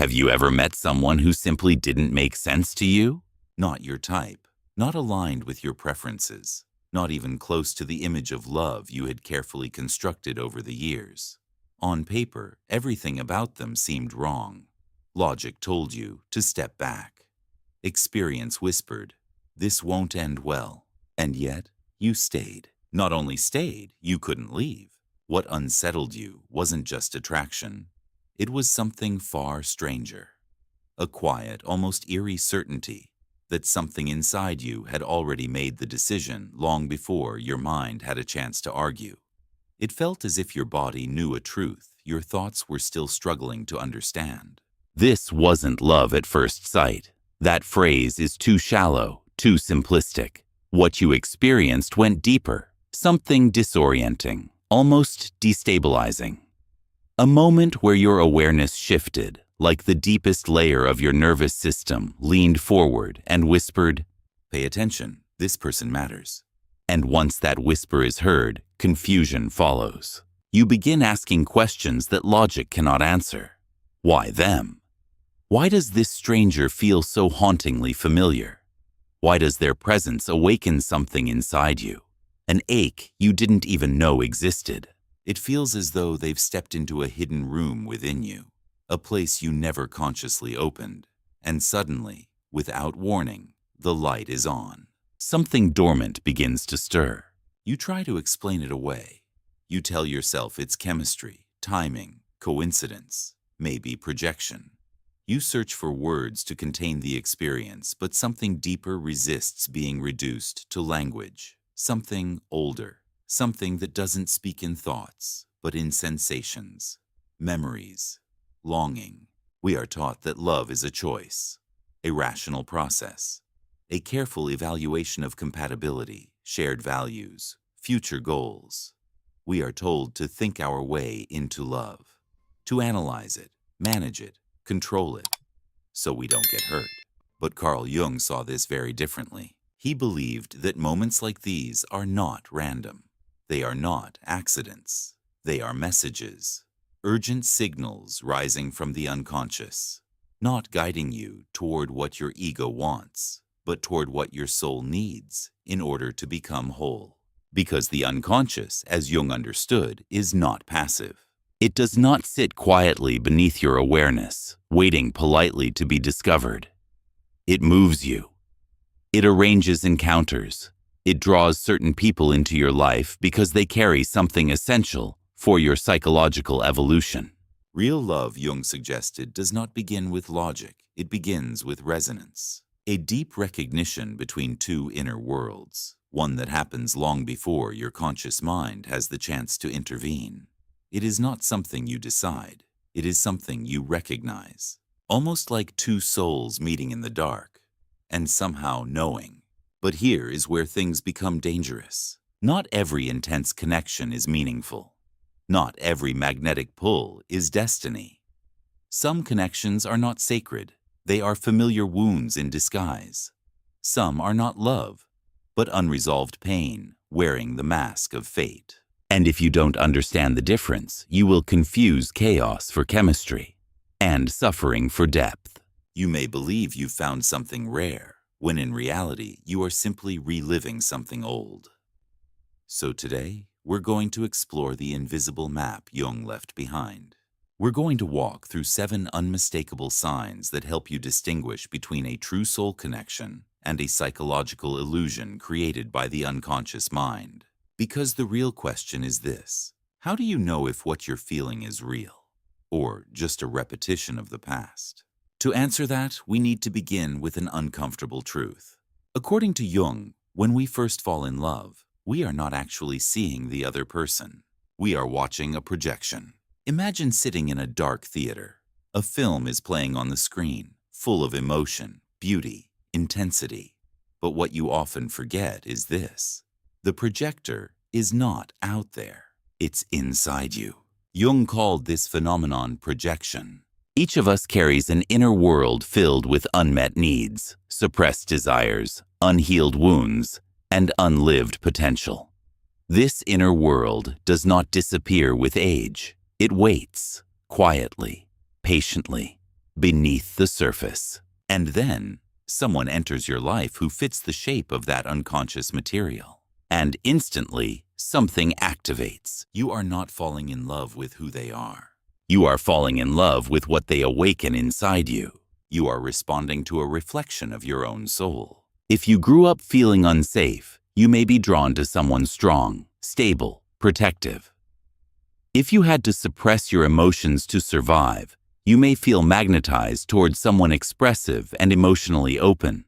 Have you ever met someone who simply didn't make sense to you? Not your type, not aligned with your preferences, not even close to the image of love you had carefully constructed over the years. On paper, everything about them seemed wrong. Logic told you to step back. Experience whispered, "This won't end well." And yet, you stayed. Not only stayed, you couldn't leave. What unsettled you wasn't just attraction. It was something far stranger. A quiet, almost eerie certainty that something inside you had already made the decision long before your mind had a chance to argue. It felt as if your body knew a truth your thoughts were still struggling to understand. This wasn't love at first sight. That phrase is too shallow, too simplistic. What you experienced went deeper, something disorienting, almost destabilizing. A moment where your awareness shifted, like the deepest layer of your nervous system leaned forward and whispered, "Pay attention, this person matters." And once that whisper is heard, confusion follows. You begin asking questions that logic cannot answer. Why them? Why does this stranger feel so hauntingly familiar? Why does their presence awaken something inside you? An ache you didn't even know existed. It feels as though they've stepped into a hidden room within you, a place you never consciously opened. And suddenly, without warning, the light is on. Something dormant begins to stir. You try to explain it away. You tell yourself it's chemistry, timing, coincidence, maybe projection. You search for words to contain the experience, but something deeper resists being reduced to language. Something older. Something that doesn't speak in thoughts, but in sensations, memories, longing. We are taught that love is a choice, a rational process, a careful evaluation of compatibility, shared values, future goals. We are told to think our way into love, to analyze it, manage it, control it, so we don't get hurt. But Carl Jung saw this very differently. He believed that moments like these are not random. They are not accidents. They are messages, urgent signals rising from the unconscious, not guiding you toward what your ego wants, but toward what your soul needs in order to become whole. Because the unconscious, as Jung understood, is not passive. It does not sit quietly beneath your awareness, waiting politely to be discovered. It moves you. It arranges encounters. It draws certain people into your life because they carry something essential for your psychological evolution. Real love, Jung suggested, does not begin with logic. It begins with resonance. A deep recognition between two inner worlds, one that happens long before your conscious mind has the chance to intervene. It is not something you decide. It is something you recognize. Almost like two souls meeting in the dark and somehow knowing. But here is where things become dangerous. Not every intense connection is meaningful. Not every magnetic pull is destiny. Some connections are not sacred. They are familiar wounds in disguise. Some are not love, but unresolved pain wearing the mask of fate. And if you don't understand the difference, you will confuse chaos for chemistry and suffering for depth. You may believe you found something rare, when in reality, you are simply reliving something old. So today, we're going to explore the invisible map Jung left behind. We're going to walk through 7 unmistakable signs that help you distinguish between a true soul connection and a psychological illusion created by the unconscious mind. Because the real question is this: how do you know if what you're feeling is real, or just a repetition of the past? To answer that, we need to begin with an uncomfortable truth. According to Jung, when we first fall in love, we are not actually seeing the other person. We are watching a projection. Imagine sitting in a dark theater. A film is playing on the screen, full of emotion, beauty, intensity. But what you often forget is this: the projector is not out there. It's inside you. Jung called this phenomenon projection. Each of us carries an inner world filled with unmet needs, suppressed desires, unhealed wounds, and unlived potential. This inner world does not disappear with age. It waits, quietly, patiently, beneath the surface. And then, someone enters your life who fits the shape of that unconscious material. And instantly, something activates. You are not falling in love with who they are. You are falling in love with what they awaken inside you. You are responding to a reflection of your own soul. If you grew up feeling unsafe, you may be drawn to someone strong, stable, protective. If you had to suppress your emotions to survive, you may feel magnetized towards someone expressive and emotionally open.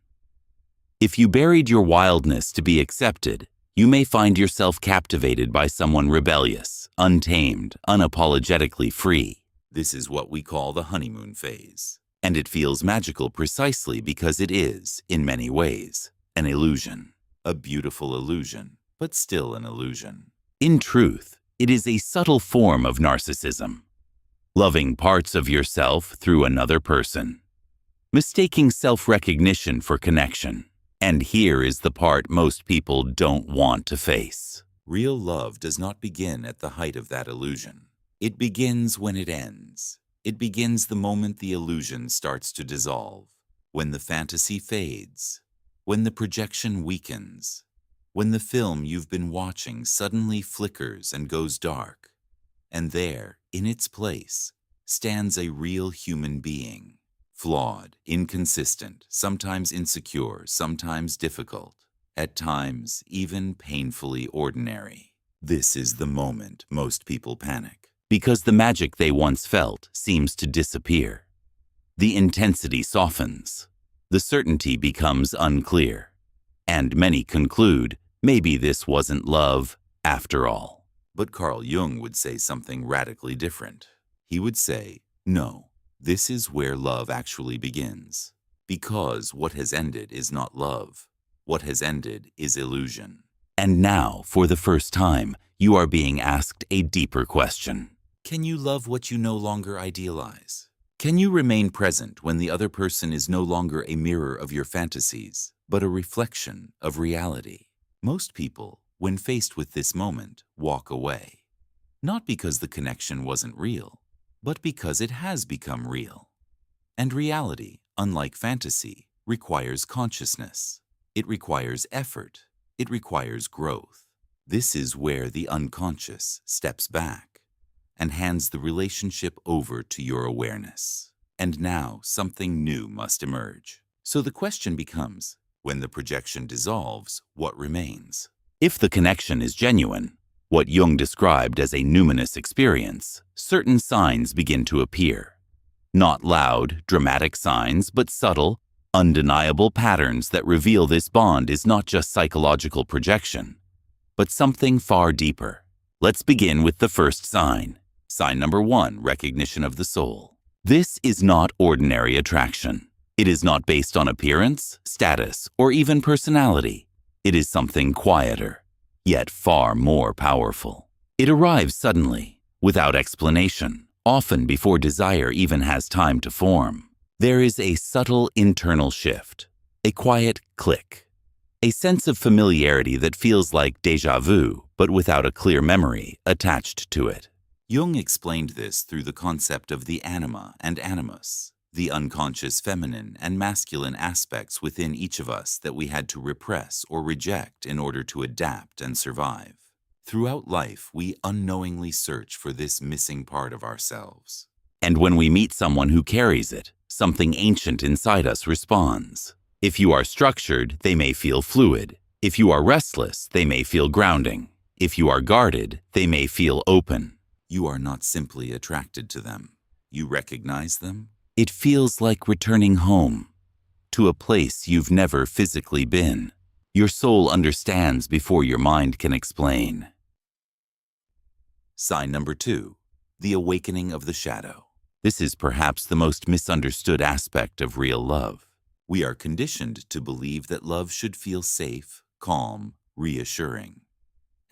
If you buried your wildness to be accepted, you may find yourself captivated by someone rebellious, untamed, unapologetically free. This is what we call the honeymoon phase. And it feels magical precisely because it is, in many ways, an illusion. A beautiful illusion, but still an illusion. In truth, it is a subtle form of narcissism. Loving parts of yourself through another person. Mistaking self-recognition for connection. And here is the part most people don't want to face. Real love does not begin at the height of that illusion. It begins when it ends. It begins the moment the illusion starts to dissolve, when the fantasy fades, when the projection weakens, when the film you've been watching suddenly flickers and goes dark, and there, in its place, stands a real human being. Flawed, inconsistent, sometimes insecure, sometimes difficult, at times even painfully ordinary. This is the moment most people panic, because the magic they once felt seems to disappear. The intensity softens, the certainty becomes unclear, and many conclude maybe this wasn't love after all. But Carl Jung would say something radically different. He would say, no. This is where love actually begins, because what has ended is not love. What has ended is illusion. And now, for the first time, you are being asked a deeper question. Can you love what you no longer idealize? Can you remain present when the other person is no longer a mirror of your fantasies, but a reflection of reality? Most people, when faced with this moment, walk away. Not because the connection wasn't real, but because it has become real. And reality, unlike fantasy, requires consciousness. It requires effort. It requires growth. This is where the unconscious steps back and hands the relationship over to your awareness. And now something new must emerge. So the question becomes, when the projection dissolves, what remains? If the connection is genuine, what Jung described as a numinous experience, certain signs begin to appear. Not loud, dramatic signs, but subtle, undeniable patterns that reveal this bond is not just psychological projection, but something far deeper. Let's begin with the first sign. Sign number 1, recognition of the soul. This is not ordinary attraction. It is not based on appearance, status, or even personality. It is something quieter, yet far more powerful. It arrives suddenly, without explanation, often before desire even has time to form. There is a subtle internal shift, a quiet click, a sense of familiarity that feels like déjà vu, but without a clear memory attached to it. Jung explained this through the concept of the anima and animus, the unconscious feminine and masculine aspects within each of us that we had to repress or reject in order to adapt and survive. Throughout life, we unknowingly search for this missing part of ourselves. And when we meet someone who carries it, something ancient inside us responds. If you are structured, they may feel fluid. If you are restless, they may feel grounding. If you are guarded, they may feel open. You are not simply attracted to them. You recognize them. It feels like returning home, to a place you've never physically been. Your soul understands before your mind can explain. Sign number 2, the awakening of the shadow. This is perhaps the most misunderstood aspect of real love. We are conditioned to believe that love should feel safe, calm, reassuring.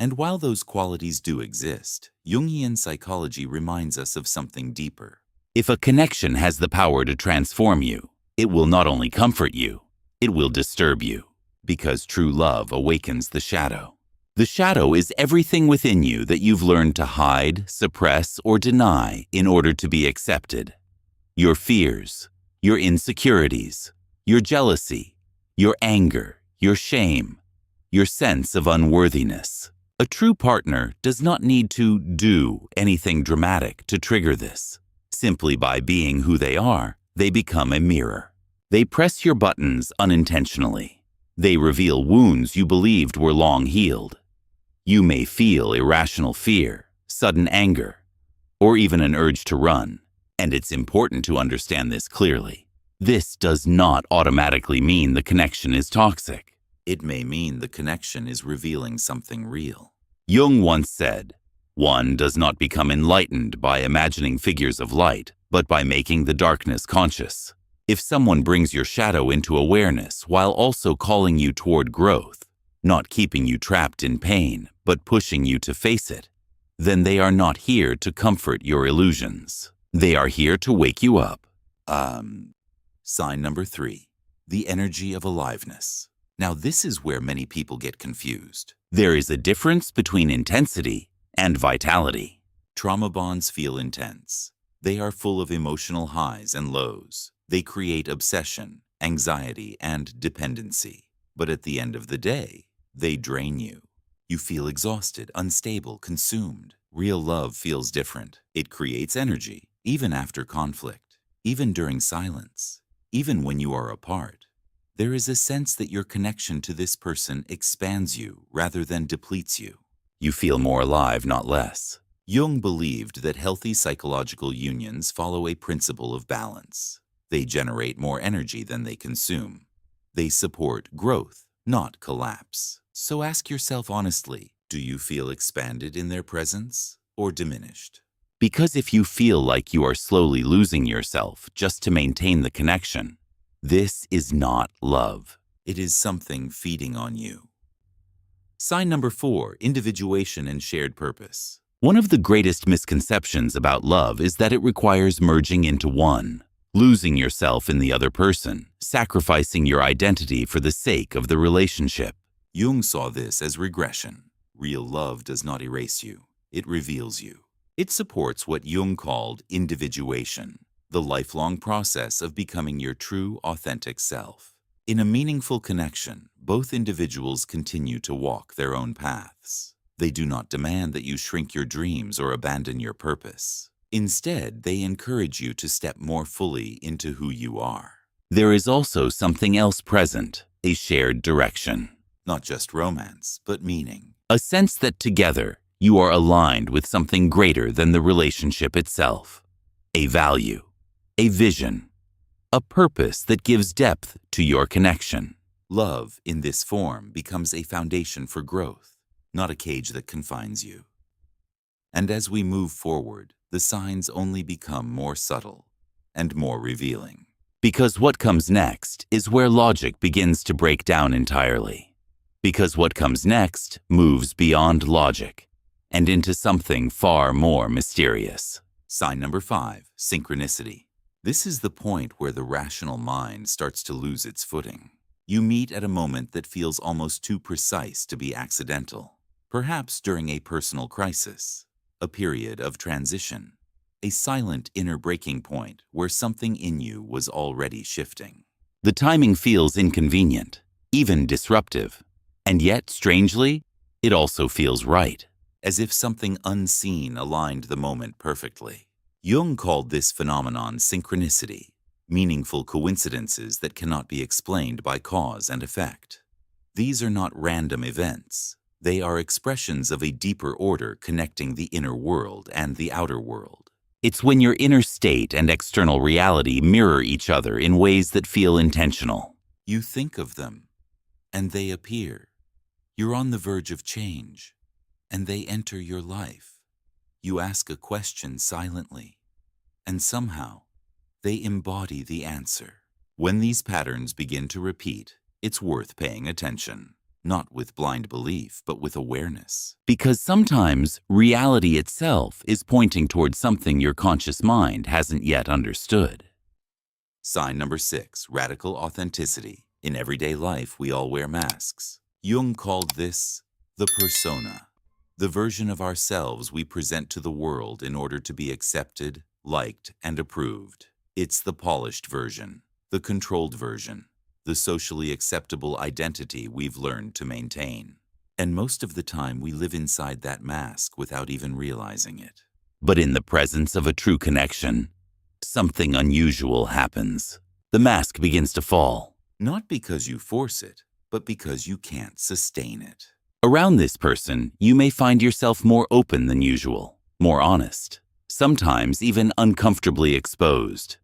And while those qualities do exist, Jungian psychology reminds us of something deeper. If a connection has the power to transform you, it will not only comfort you, it will disturb you, because true love awakens the shadow. The shadow is everything within you that you've learned to hide, suppress, or deny in order to be accepted. Your fears, your insecurities, your jealousy, your anger, your shame, your sense of unworthiness. A true partner does not need to do anything dramatic to trigger this. Simply by being who they are, they become a mirror. They press your buttons unintentionally. They reveal wounds you believed were long healed. You may feel irrational fear, sudden anger, or even an urge to run, and it's important to understand this clearly. This does not automatically mean the connection is toxic. It may mean the connection is revealing something real. Jung once said, "One does not become enlightened by imagining figures of light, but by making the darkness conscious." If someone brings your shadow into awareness while also calling you toward growth, not keeping you trapped in pain, but pushing you to face it, then they are not here to comfort your illusions. They are here to wake you up. Sign number 3, the energy of aliveness. Now this is where many people get confused. There is a difference between intensity and vitality. Trauma bonds feel intense. They are full of emotional highs and lows. They create obsession, anxiety, and dependency. But at the end of the day, they drain you. You feel exhausted, unstable, consumed. Real love feels different. It creates energy, even after conflict, even during silence, even when you are apart. There is a sense that your connection to this person expands you rather than depletes you. You feel more alive, not less. Jung believed that healthy psychological unions follow a principle of balance. They generate more energy than they consume. They support growth, not collapse. So ask yourself honestly, do you feel expanded in their presence or diminished? Because if you feel like you are slowly losing yourself just to maintain the connection, this is not love. It is something feeding on you. Sign number 4, individuation and shared purpose. One of the greatest misconceptions about love is that it requires merging into one, losing yourself in the other person, sacrificing your identity for the sake of the relationship. Jung saw this as regression. Real love does not erase you. It reveals you. It supports what Jung called individuation, the lifelong process of becoming your true, authentic self. In a meaningful connection, both individuals continue to walk their own paths. They do not demand that you shrink your dreams or abandon your purpose. Instead, they encourage you to step more fully into who you are. There is also something else present, a shared direction. Not just romance, but meaning. A sense that together, you are aligned with something greater than the relationship itself. A value, a vision, a purpose that gives depth to your connection. Love, in this form, becomes a foundation for growth, not a cage that confines you. And as we move forward, the signs only become more subtle and more revealing. Because what comes next is where logic begins to break down entirely. Because what comes next moves beyond logic and into something far more mysterious. Sign number 5, synchronicity. This is the point where the rational mind starts to lose its footing. You meet at a moment that feels almost too precise to be accidental. Perhaps during a personal crisis, a period of transition, a silent inner breaking point where something in you was already shifting. The timing feels inconvenient, even disruptive. And yet, strangely, it also feels right, as if something unseen aligned the moment perfectly. Jung called this phenomenon synchronicity, meaningful coincidences that cannot be explained by cause and effect. These are not random events. They are expressions of a deeper order connecting the inner world and the outer world. It's when your inner state and external reality mirror each other in ways that feel intentional. You think of them, and they appear. You're on the verge of change, and they enter your life. You ask a question silently, and somehow they embody the answer. When these patterns begin to repeat, it's worth paying attention, not with blind belief, but with awareness. Because sometimes reality itself is pointing towards something your conscious mind hasn't yet understood. Sign number 6, radical authenticity. In everyday life, we all wear masks. Jung called this the persona, the version of ourselves we present to the world in order to be accepted, liked, and approved. It's the polished version, the controlled version, the socially acceptable identity we've learned to maintain. And most of the time we live inside that mask without even realizing it. But in the presence of a true connection, something unusual happens. The mask begins to fall, not because you force it, but because you can't sustain it. Around this person, you may find yourself more open than usual, more honest, sometimes even uncomfortably exposed.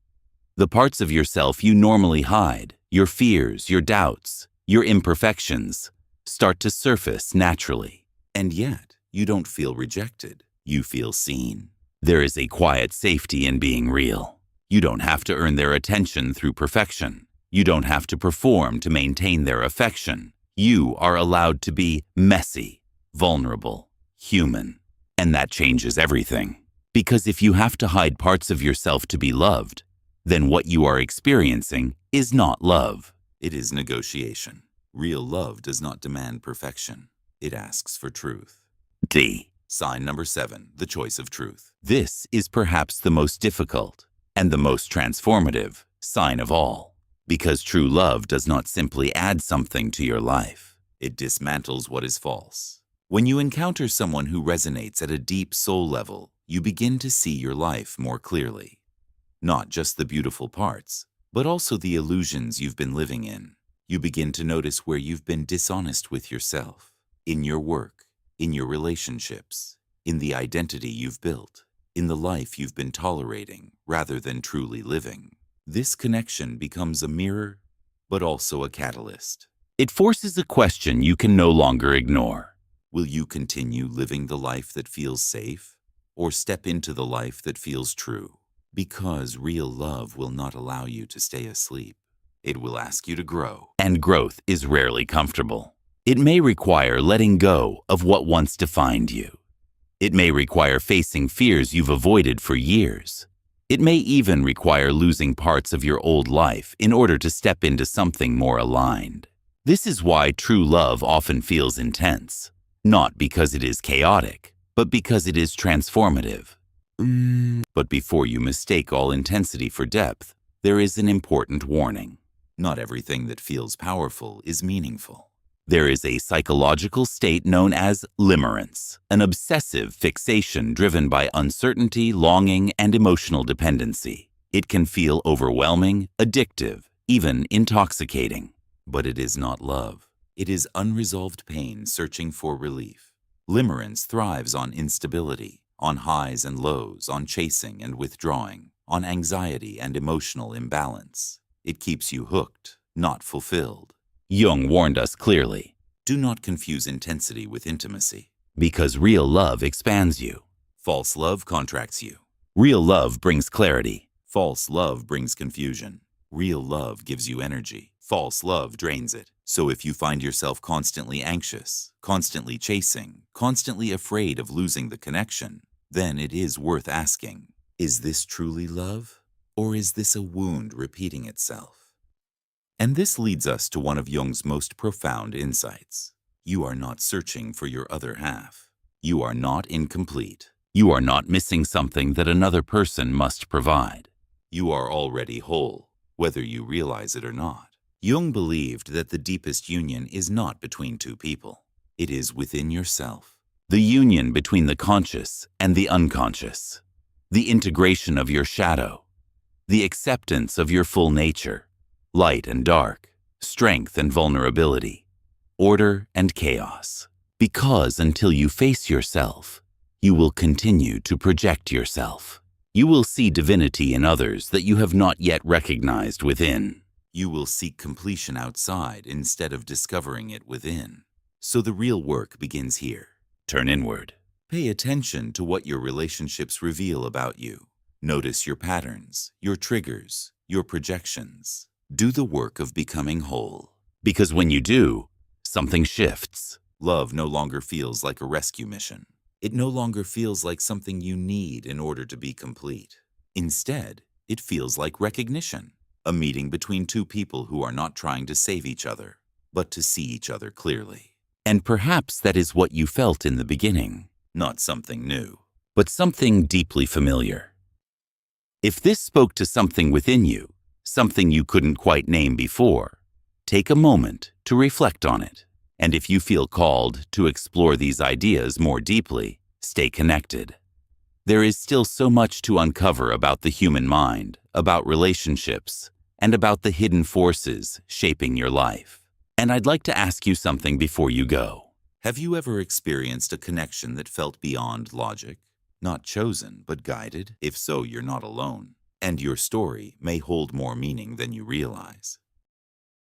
The parts of yourself you normally hide, your fears, your doubts, your imperfections, start to surface naturally. And yet, you don't feel rejected. You feel seen. There is a quiet safety in being real. You don't have to earn their attention through perfection. You don't have to perform to maintain their affection. You are allowed to be messy, vulnerable, human. And that changes everything. Because if you have to hide parts of yourself to be loved, then what you are experiencing is not love. It is negotiation. Real love does not demand perfection. It asks for truth. D. Sign number 7, the choice of truth. This is perhaps the most difficult and the most transformative sign of all. Because true love does not simply add something to your life. It dismantles what is false. When you encounter someone who resonates at a deep soul level, you begin to see your life more clearly. Not just the beautiful parts, but also the illusions you've been living in. You begin to notice where you've been dishonest with yourself, in your work, in your relationships, in the identity you've built, in the life you've been tolerating rather than truly living. This connection becomes a mirror, but also a catalyst. It forces a question you can no longer ignore. Will you continue living the life that feels safe, or step into the life that feels true? Because real love will not allow you to stay asleep. It will ask you to grow. And growth is rarely comfortable. It may require letting go of what once defined you. It may require facing fears you've avoided for years. It may even require losing parts of your old life in order to step into something more aligned. This is why true love often feels intense, not because it is chaotic, but because it is transformative. But before you mistake all intensity for depth, there is an important warning. Not everything that feels powerful is meaningful. There is a psychological state known as limerence, an obsessive fixation driven by uncertainty, longing, and emotional dependency. It can feel overwhelming, addictive, even intoxicating. But it is not love. It is unresolved pain searching for relief. Limerence thrives on instability, on highs and lows, on chasing and withdrawing, on anxiety and emotional imbalance. It keeps you hooked, not fulfilled. Jung warned us clearly, do not confuse intensity with intimacy, because real love expands you. False love contracts you. Real love brings clarity. False love brings confusion. Real love gives you energy. False love drains it. So if you find yourself constantly anxious, constantly chasing, constantly afraid of losing the connection, then it is worth asking, is this truly love? Or is this a wound repeating itself? And this leads us to one of Jung's most profound insights. You are not searching for your other half. You are not incomplete. You are not missing something that another person must provide. You are already whole, whether you realize it or not. Jung believed that the deepest union is not between two people. It is within yourself. The union between the conscious and the unconscious. The integration of your shadow. The acceptance of your full nature. Light and dark, strength and vulnerability, order and chaos. Because until you face yourself, you will continue to project yourself. You will see divinity in others that you have not yet recognized within. You will seek completion outside instead of discovering it within. So the real work begins here. Turn inward. Pay attention to what your relationships reveal about you. Notice your patterns, your triggers, your projections. Do the work of becoming whole. Because when you do, something shifts. Love no longer feels like a rescue mission. It no longer feels like something you need in order to be complete. Instead, it feels like recognition. A meeting between two people who are not trying to save each other, but to see each other clearly. And perhaps that is what you felt in the beginning. Not something new, but something deeply familiar. If this spoke to something within you, something you couldn't quite name before, take a moment to reflect on it. And if you feel called to explore these ideas more deeply, stay connected. There is still so much to uncover about the human mind, about relationships, and about the hidden forces shaping your life. And I'd like to ask you something before you go. Have you ever experienced a connection that felt beyond logic? Not chosen, but guided? If so, you're not alone. And your story may hold more meaning than you realize.